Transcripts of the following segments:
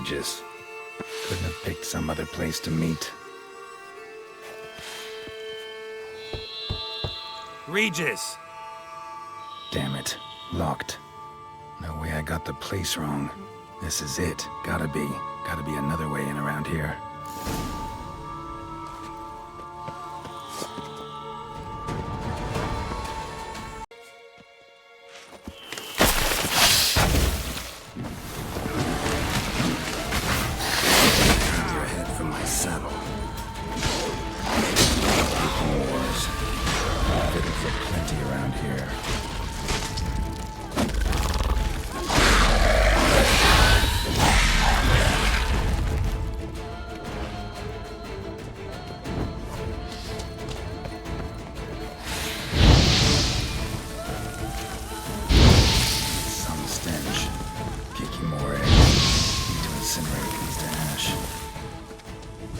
Regis. Couldn't have picked some other place to meet. Regis! Damn it. Locked. No way I got the place wrong. This is it. Gotta be. Gotta be another way in around here. Your head from my saddle. Wars. Fitted for plenty around here.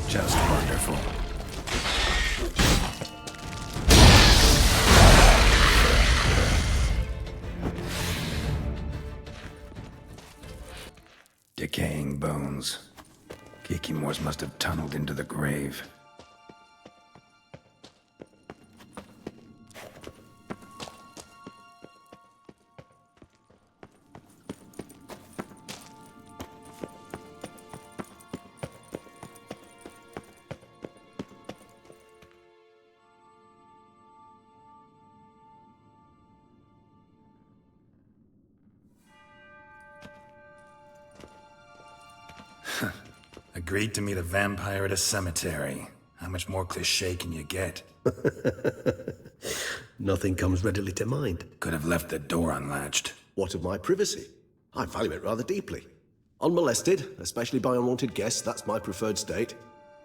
Just wonderful. Decaying bones. Kikimores must have tunneled into the grave. Agreed to meet a vampire at a cemetery. How much more cliché can you get? Nothing comes readily to mind. Could have left the door unlatched. What of my privacy? I value it rather deeply. Unmolested, especially by unwanted guests, that's my preferred state.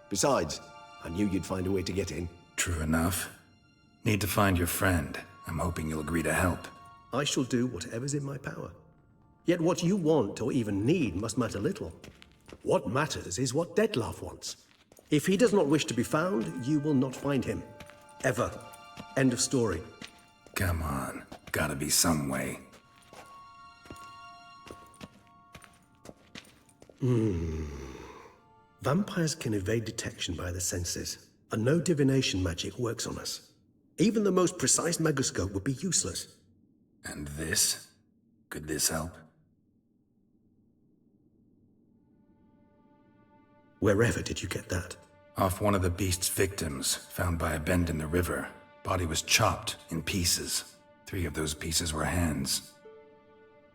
Besides, I knew you'd find a way to get in. True enough. Need to find your friend. I'm hoping you'll agree to help. I shall do whatever's in my power. Yet what you want or even need must matter little. What matters is what Dettlaff wants. If he does not wish to be found, you will not find him. Ever. End of story. Come on. Gotta be some way. Vampires can evade detection by the senses, and no divination magic works on us. Even the most precise megascope would be useless. And this? Could this help? Wherever did you get that? Off one of the beast's victims, found by a bend in the river. Body was chopped in pieces. 3 of those pieces were hands.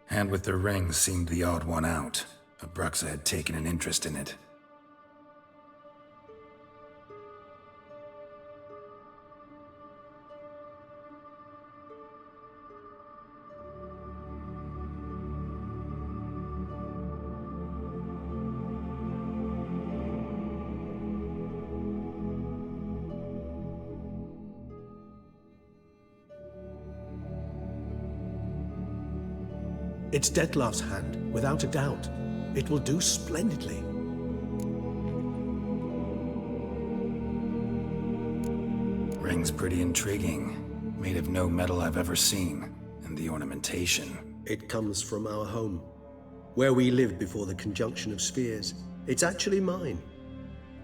Hand with the ring seemed the odd one out. Abruxa had taken an interest in it. It's Dettlaff's hand, without a doubt. It will do splendidly. Ring's pretty intriguing. Made of no metal I've ever seen. And the ornamentation. It comes from our home, where we lived before the conjunction of spheres. It's actually mine.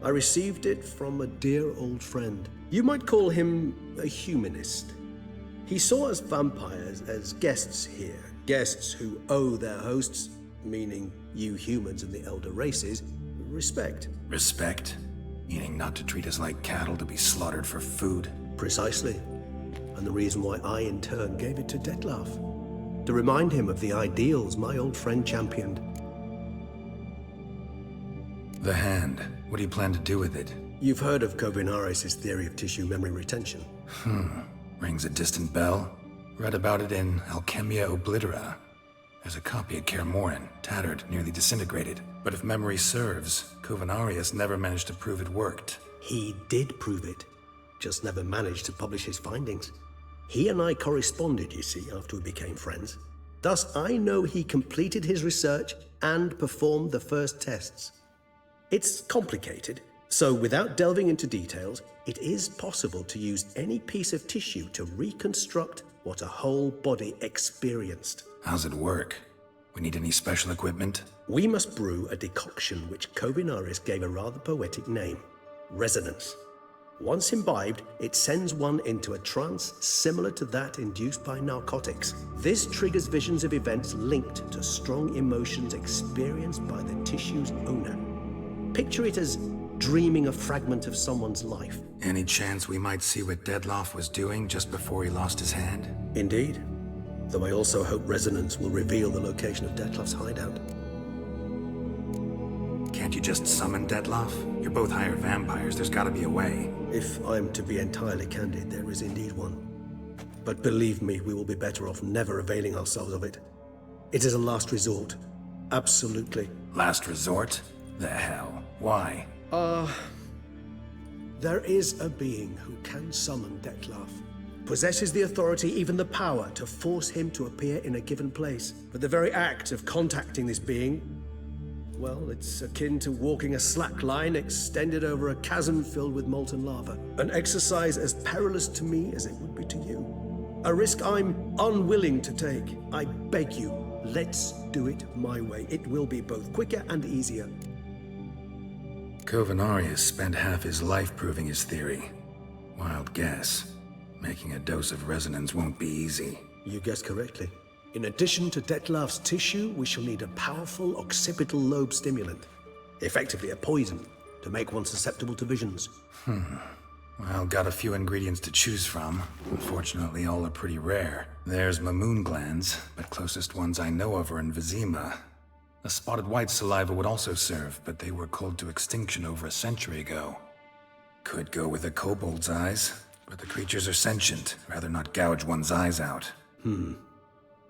I received it from a dear old friend. You might call him a humanist. He saw us vampires as guests here. Guests who owe their hosts, meaning you humans and the elder races, respect. Respect? Meaning not to treat us like cattle to be slaughtered for food? Precisely. And the reason why I, in turn, gave it to Dettlaff. To remind him of the ideals my old friend championed. The hand. What do you plan to do with it? You've heard of Kovinaris' theory of tissue memory retention. Rings a distant bell? Read about it in Alchemia Oblitera. There's a copy at Kaer Morhen, tattered, nearly disintegrated. But if memory serves, Kovinaris never managed to prove it worked. He did prove it, just never managed to publish his findings. He and I corresponded, you see, after we became friends. Thus, I know he completed his research and performed the first tests. It's complicated, so without delving into details, it is possible to use any piece of tissue to reconstruct what a whole body experienced. How's it work? We need any special equipment? We must brew a decoction which Kovinaris gave a rather poetic name, resonance. Once imbibed, it sends one into a trance similar to that induced by narcotics. This triggers visions of events linked to strong emotions experienced by the tissue's owner. Picture it as dreaming a fragment of someone's life. Any chance we might see what Dettlaff was doing just before he lost his hand? Indeed. Though I also hope resonance will reveal the location of Dettlaff's hideout. Can't you just summon Dettlaff? You're both hired vampires. There's gotta be a way. If I'm to be entirely candid, there is indeed one. But believe me, we will be better off never availing ourselves of it. It is a last resort. Absolutely. Last resort? The hell? Why? There is a being who can summon Dettlaff. Possesses the authority, even the power, to force him to appear in a given place. But the very act of contacting this being, well, it's akin to walking a slack line extended over a chasm filled with molten lava. An exercise as perilous to me as it would be to you. A risk I'm unwilling to take. I beg you, let's do it my way. It will be both quicker and easier. Kovinaris spent half his life proving his theory. Wild guess. Making a dose of resonance won't be easy. You guessed correctly. In addition to Dettlaff's tissue, we shall need a powerful occipital lobe stimulant. Effectively a poison, to make one susceptible to visions. Well, got a few ingredients to choose from. Unfortunately, all are pretty rare. There's Mamoon glands, but closest ones I know of are in Vizima. A spotted white saliva would also serve, but they were cold to extinction over a century ago. Could go with a kobold's eyes, but the creatures are sentient. Rather not gouge one's eyes out.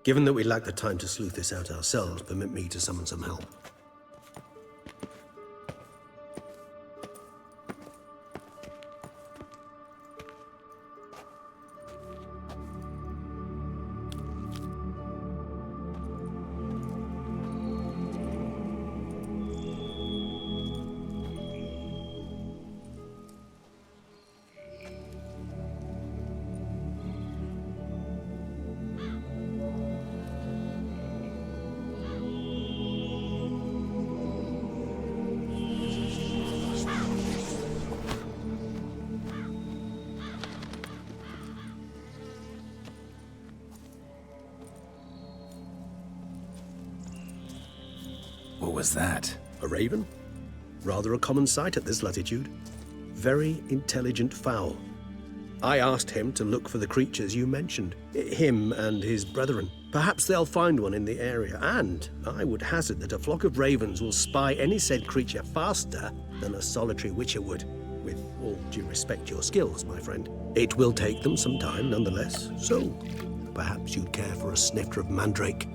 Given that we lack the time to sleuth this out ourselves, permit me to summon some help. What was that? A raven? Rather a common sight at this latitude. Very intelligent fowl. I asked him to look for the creatures you mentioned. Him and his brethren. Perhaps they'll find one in the area, and I would hazard that a flock of ravens will spy any said creature faster than a solitary witcher would. With all due respect to your skills, my friend. It will take them some time, nonetheless, so perhaps you'd care for a snifter of mandrake.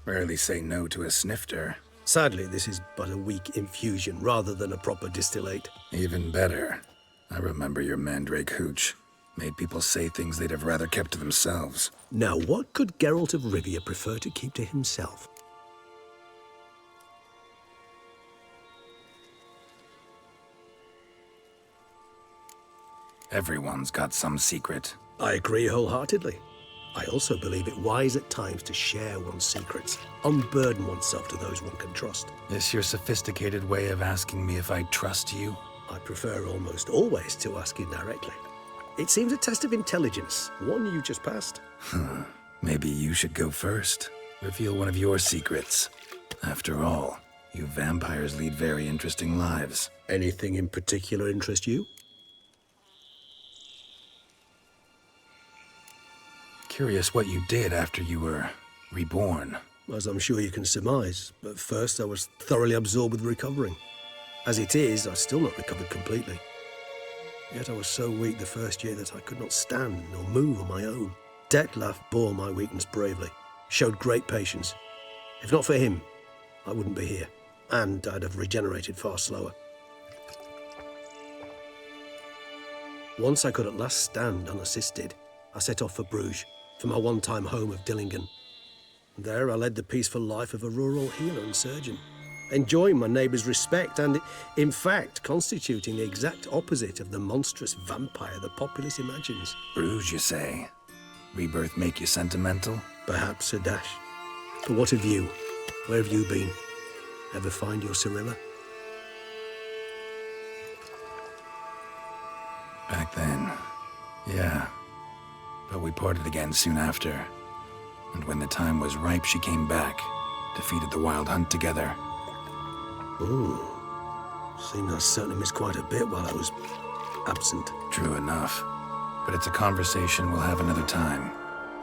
Rarely say no to a snifter. Sadly, this is but a weak infusion rather than a proper distillate. Even better. I remember your mandrake hooch. Made people say things they'd have rather kept to themselves. Now, what could Geralt of Rivia prefer to keep to himself? Everyone's got some secret. I agree wholeheartedly. I also believe it wise at times to share one's secrets, unburden oneself to those one can trust. This your sophisticated way of asking me if I trust you? I prefer almost always to ask indirectly. It seems a test of intelligence, one you just passed. Maybe you should go first. Reveal one of your secrets. After all, you vampires lead very interesting lives. Anything in particular interest you? Curious what you did after you were reborn. As I'm sure you can surmise, but first I was thoroughly absorbed with recovering. As it is, I've still not recovered completely. Yet I was so weak the first year that I could not stand nor move on my own. Dettlaff bore my weakness bravely, showed great patience. If not for him, I wouldn't be here, and I'd have regenerated far slower. Once I could at last stand unassisted, I set off for Bruges, for my one-time home of Dillingen. There I led the peaceful life of a rural healer and surgeon. enjoying my neighbour's respect and, in fact, constituting the exact opposite of the monstrous vampire the populace imagines. Bruges, you say? Rebirth make you sentimental? Perhaps a dash. But what of you? Where have you been? Ever find your Cyrilla? Back then, yeah. But we parted again soon after. And when the time was ripe, she came back, defeated the Wild Hunt together. Ooh. Seemed I certainly missed quite a bit while I was absent. True enough. But it's a conversation we'll have another time.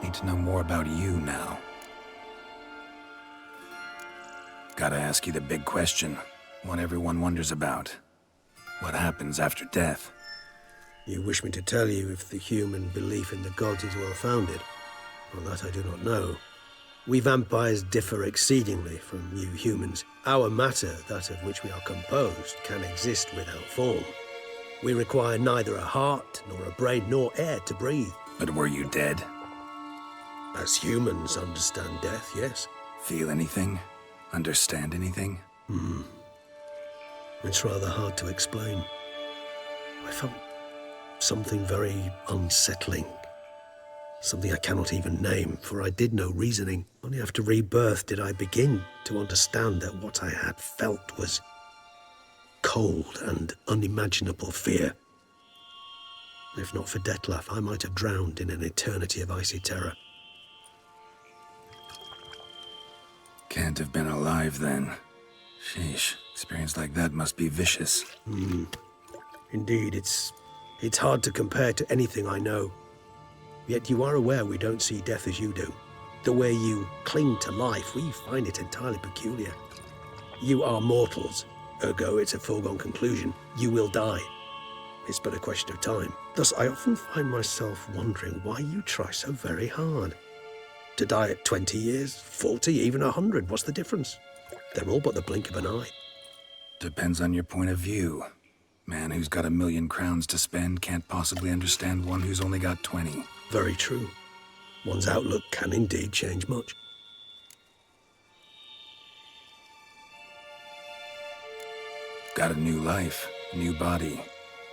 Need to know more about you now. Gotta ask you the big question. One everyone wonders about. What happens after death? You wish me to tell you if the human belief in the gods is well-founded? Well, that I do not know. We vampires differ exceedingly from you humans. Our matter, that of which we are composed, can exist without form. We require neither a heart, nor a brain, nor air to breathe. But were you dead? As humans understand death, yes. Feel anything? Understand anything? It's rather hard to explain. I felt something very unsettling. Something I cannot even name, for I did no reasoning. Only after rebirth did I begin to understand that what I had felt was cold and unimaginable fear. If not for Detlef, I might have drowned in an eternity of icy terror. Can't have been alive then. Sheesh, experience like that must be vicious. Indeed, it's hard to compare to anything I know. Yet you are aware we don't see death as you do. The way you cling to life, we find it entirely peculiar. You are mortals, ergo it's a foregone conclusion. You will die. It's but a question of time. Thus, I often find myself wondering why you try so very hard. To die at 20 years, 40, even 100, what's the difference? They're all but the blink of an eye. Depends on your point of view. Man who's got 1,000,000 crowns to spend can't possibly understand one who's only got 20. Very true. One's outlook can indeed change much. Got a new life, a new body.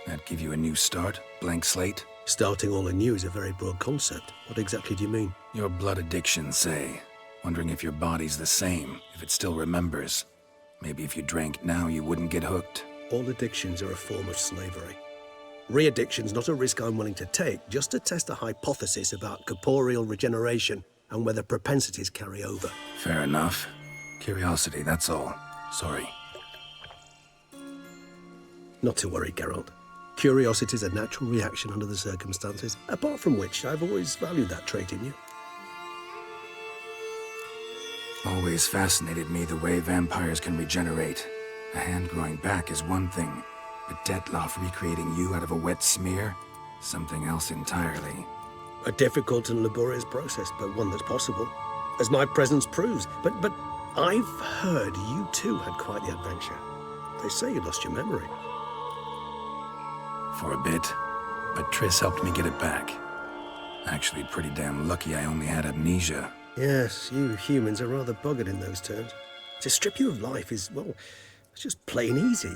That give you a new start? Blank slate? Starting all anew is a very broad concept. What exactly do you mean? Your blood addiction, say. Wondering if your body's the same, if it still remembers. Maybe if you drank now, you wouldn't get hooked. All addictions are a form of slavery. Re-addiction's not a risk I'm willing to take, just to test a hypothesis about corporeal regeneration and whether propensities carry over. Fair enough. Curiosity, that's all. Sorry. Not to worry, Geralt. Curiosity's a natural reaction under the circumstances, apart from which I've always valued that trait in you. Always fascinated me the way vampires can regenerate. A hand growing back is one thing, but Detlef recreating you out of a wet smear? Something else entirely. A difficult and laborious process, but one that's possible, as my presence proves. But I've heard you too had quite the adventure. They say you lost your memory. For a bit, but Triss helped me get it back. Actually pretty damn lucky I only had amnesia. Yes, you humans are rather buggered in those terms. To strip you of life is, well, it's just plain easy.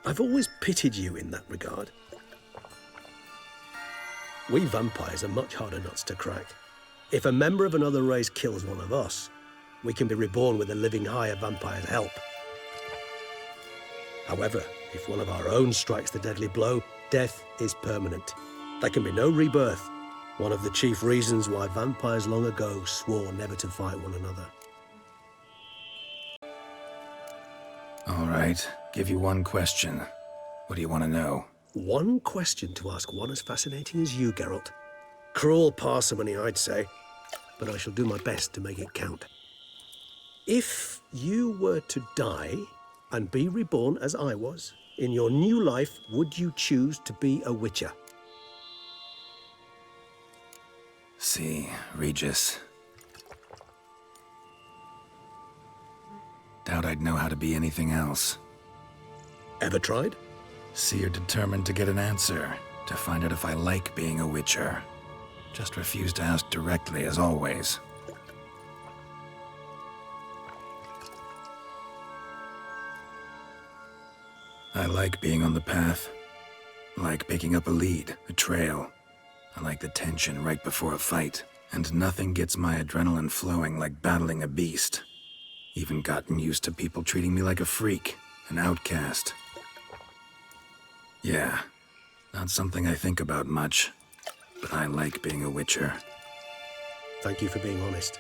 I've always pitied you in that regard. We vampires are much harder nuts to crack. If a member of another race kills one of us, we can be reborn with a living higher vampire's help. However, if one of our own strikes the deadly blow, death is permanent. There can be no rebirth. One of the chief reasons why vampires long ago swore never to fight one another. All right, give you one question. What do you want to know? One question to ask one as fascinating as you, Geralt. Cruel parsimony, I'd say, but I shall do my best to make it count. If you were to die and be reborn as I was, in your new life, would you choose to be a witcher? See, Regis. Doubt I'd know how to be anything else. Ever tried? See, you're determined to get an answer, to find out if I like being a witcher. Just refuse to ask directly, as always. I like being on the path. I like picking up a lead, a trail. I like the tension right before a fight. And nothing gets my adrenaline flowing like battling a beast. Even gotten used to people treating me like a freak, an outcast. Yeah, not something I think about much, but I like being a witcher. Thank you for being honest.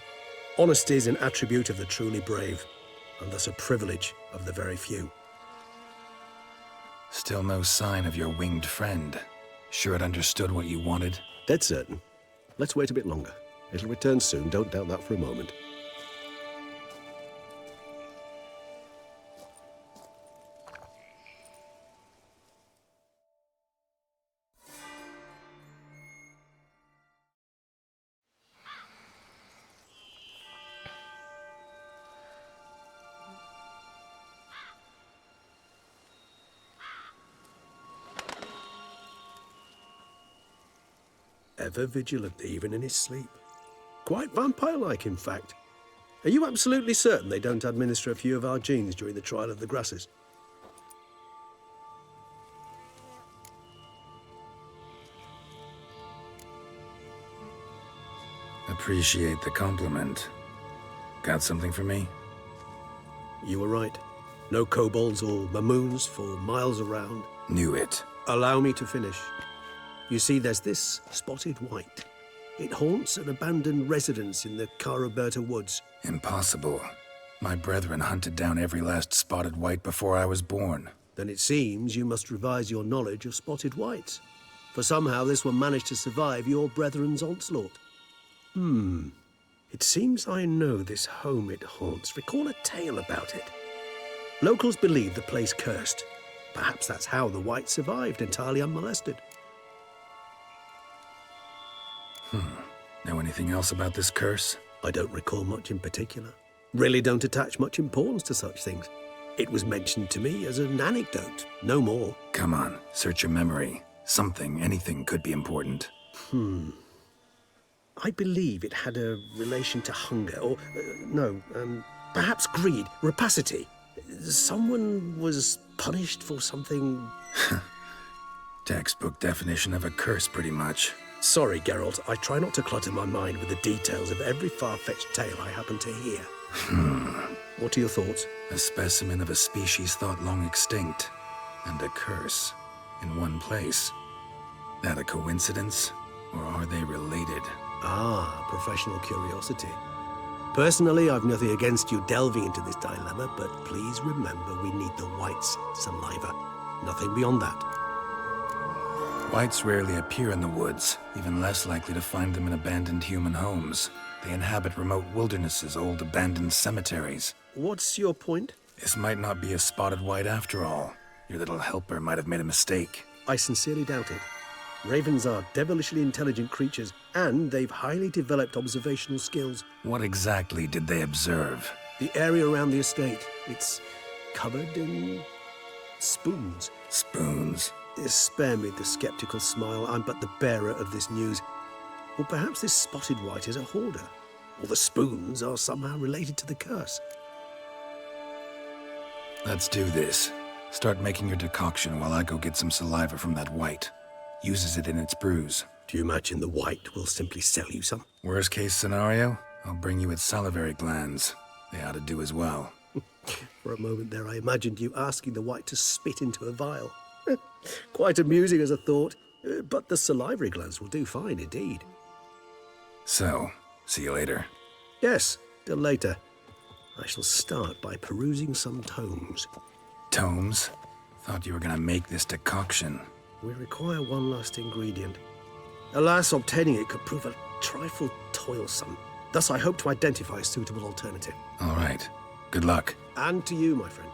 Honesty is an attribute of the truly brave, and thus a privilege of the very few. Still no sign of your winged friend. Sure it understood what you wanted? Dead certain. Let's wait a bit longer. It'll return soon, don't doubt that for a moment. Ever vigilant, even in his sleep. Quite vampire-like, in fact. Are you absolutely certain they don't administer a few of our genes during the trial of the grasses? Appreciate the compliment. Got something for me? You were right. No kobolds or mamoons for miles around. Knew it. Allow me to finish. You see, there's this spotted wight. It haunts an abandoned residence in the Caraberta woods. Impossible. My brethren hunted down every last spotted wight before I was born. Then it seems you must revise your knowledge of spotted wights. For somehow this one managed to survive your brethren's onslaught. It seems I know this home it haunts. Recall a tale about it. Locals believe the place cursed. Perhaps that's how the wight survived, entirely unmolested. Know anything else about this curse? I don't recall much in particular. Really don't attach much importance to such things. It was mentioned to me as an anecdote, no more. Come on, search your memory. Something, anything could be important. I believe it had a relation to hunger, or, perhaps greed, rapacity. Someone was punished for something... Textbook definition of a curse, pretty much. Sorry, Geralt, I try not to clutter my mind with the details of every far-fetched tale I happen to hear. What are your thoughts? A specimen of a species thought long extinct, and a curse, in one place. That a coincidence, or are they related? Ah, professional curiosity. Personally, I've nothing against you delving into this dilemma, but please remember we need the Wight's saliva. Nothing beyond that. Wights rarely appear in the woods, even less likely to find them in abandoned human homes. They inhabit remote wildernesses, old abandoned cemeteries. What's your point? This might not be a spotted wight after all. Your little helper might have made a mistake. I sincerely doubt it. Ravens are devilishly intelligent creatures, and they've highly developed observational skills. What exactly did they observe? The area around the estate, it's covered in spoons. Spoons? Spare me the skeptical smile. I'm but the bearer of this news. Or perhaps this spotted wight is a hoarder. Or the spoons are somehow related to the curse. Let's do this. Start making your decoction while I go get some saliva from that wight. Uses it in its brews. Do you imagine the wight will simply sell you some? Worst case scenario, I'll bring you its salivary glands. They ought to do as well. For a moment there, I imagined you asking the wight to spit into a vial. Quite amusing as a thought, but the salivary glands will do fine indeed. So, see you later. Yes, till later. I shall start by perusing some tomes. Tomes? Thought you were gonna make this decoction. We require one last ingredient. Alas, obtaining it could prove a trifle toilsome. Thus, I hope to identify a suitable alternative. All right. Good luck. And to you, my friend.